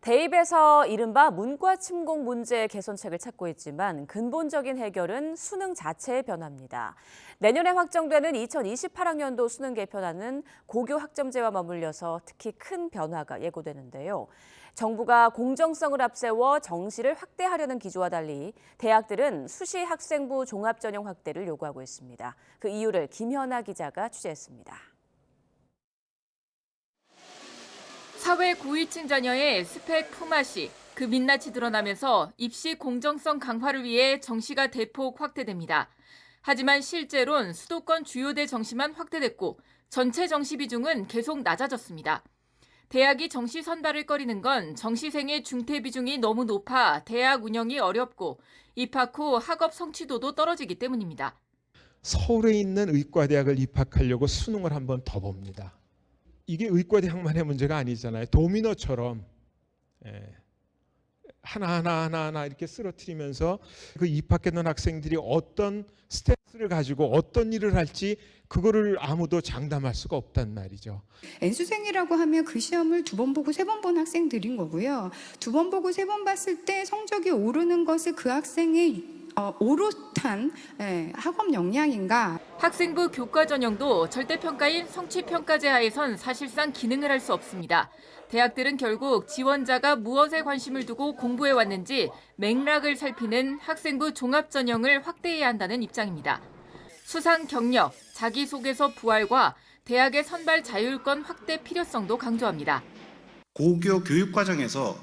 대입에서 이른바 문과 침공 문제 개선책을 찾고 있지만 근본적인 해결은 수능 자체의 변화입니다. 내년에 확정되는 2028학년도 수능 개편안은 고교 학점제와 맞물려서 특히 큰 변화가 예고되는데요. 정부가 공정성을 앞세워 정시를 확대하려는 기조와 달리 대학들은 수시 학생부 종합전형 확대를 요구하고 있습니다. 그 이유를 김현아 기자가 취재했습니다. 사회 고위층 자녀의 스펙 품앗이, 그 민낯이 드러나면서 입시 공정성 강화를 위해 정시가 대폭 확대됩니다. 하지만 실제론 수도권 주요대 정시만 확대됐고 전체 정시 비중은 계속 낮아졌습니다. 대학이 정시 선발을 꺼리는 건 정시생의 중퇴 비중이 너무 높아 대학 운영이 어렵고 입학 후 학업 성취도도 떨어지기 때문입니다. 서울에 있는 의과대학을 입학하려고 수능을 한 번 더 봅니다. 이게 의과대학만의 문제가 아니잖아요. 도미노처럼 하나하나 이렇게 쓰러뜨리면서 그 입학했던 학생들이 어떤 스트레스를 가지고 어떤 일을 할지 그거를 아무도 장담할 수가 없단 말이죠. N수생이라고 하면 그 시험을 2번 보고 3번 본 학생들인 거고요. 2번 보고 3번 봤을 때 성적이 오르는 것을 그 학생의 오롯한 학업 역량인가. 학생부 교과 전형도 절대평가인 성취평가제 하에선 사실상 기능을 할 수 없습니다. 대학들은 결국 지원자가 무엇에 관심을 두고 공부해왔는지 맥락을 살피는 학생부 종합전형을 확대해야 한다는 입장입니다. 수상 경력, 자기소개서 부활과 대학의 선발 자율권 확대 필요성도 강조합니다. 고교 교육과정에서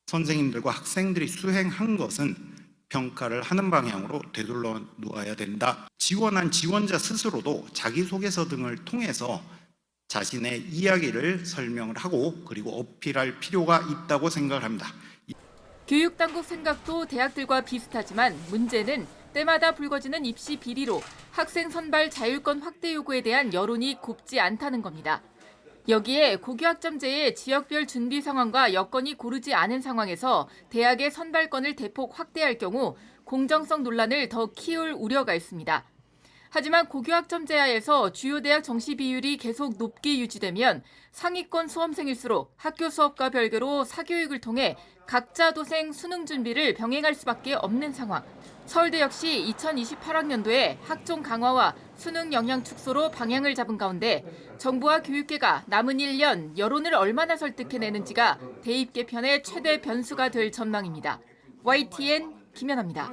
선생님들과 학생들이 수행한 것은 평가를 하는 방향으로 되돌려 놓아야 된다. 지원한 지원자 스스로도 자기소개서 등을 통해서 자신의 이야기를 설명을 하고 그리고 어필할 필요가 있다고 생각을 합니다. 교육당국 생각도 대학들과 비슷하지만 문제는 때마다 불거지는 입시 비리로 학생 선발 자율권 확대 요구에 대한 여론이 곱지 않다는 겁니다. 여기에 고교 학점제의 지역별 준비 상황과 여건이 고르지 않은 상황에서 대학의 선발권을 대폭 확대할 경우 공정성 논란을 더 키울 우려가 있습니다. 하지만 고교 학점제 하에서 주요 대학 정시 비율이 계속 높게 유지되면 상위권 수험생일수록 학교 수업과 별개로 사교육을 통해 각자 도생 수능 준비를 병행할 수밖에 없는 상황. 서울대 역시 2028학년도에 학종 강화와 수능 영향 축소로 방향을 잡은 가운데 정부와 교육계가 남은 1년 여론을 얼마나 설득해내는지가 대입 개편의 최대 변수가 될 전망입니다. YTN 김연아입니다.